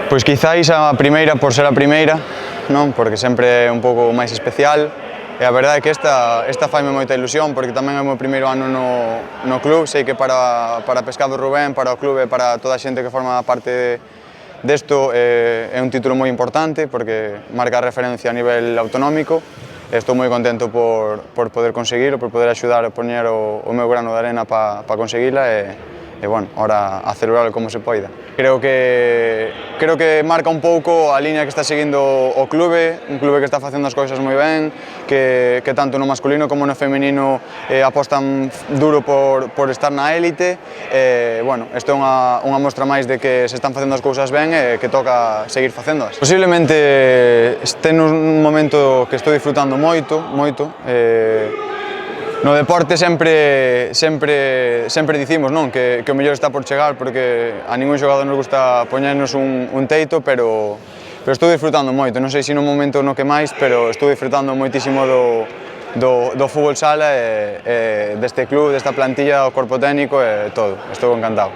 Pois quizáis a primeira por ser a primeira, non? Porque sempre é un pouco máis especial. E a verdade é que esta faime moita ilusión, porque tamén é o meu primeiro ano no club. Sei que para Pescado Rubén, para o club e para toda a xente que forma parte desto é un título moi importante, porque marca referencia a nivel autonómico. Estou moi contento por poder conseguilo, por poder axudar a poñer o meu grano de arena para conseguila e bueno, ahora a celebrarlo como se poida. Creo que marca un pouco a línea que está seguindo o clube, un clube que está facendo as cousas moi ben, que tanto no masculino como no feminino apostan duro por estar na élite. Bueno, isto é unha mostra máis de que se están facendo as cousas ben e que toca seguir facéndoas. Posiblemente este nun momento que estou disfrutando moito. No deporte sempre dicimos, non, que o mellor está por chegar, porque a ningún xogador nos gusta poñernos un teito, pero estou disfrutando moito. Non sei se nun momento no que máis, pero estou disfrutando moitísimo do fútbol sala e deste club, desta plantilla, o corpo técnico e todo. Estou encantado.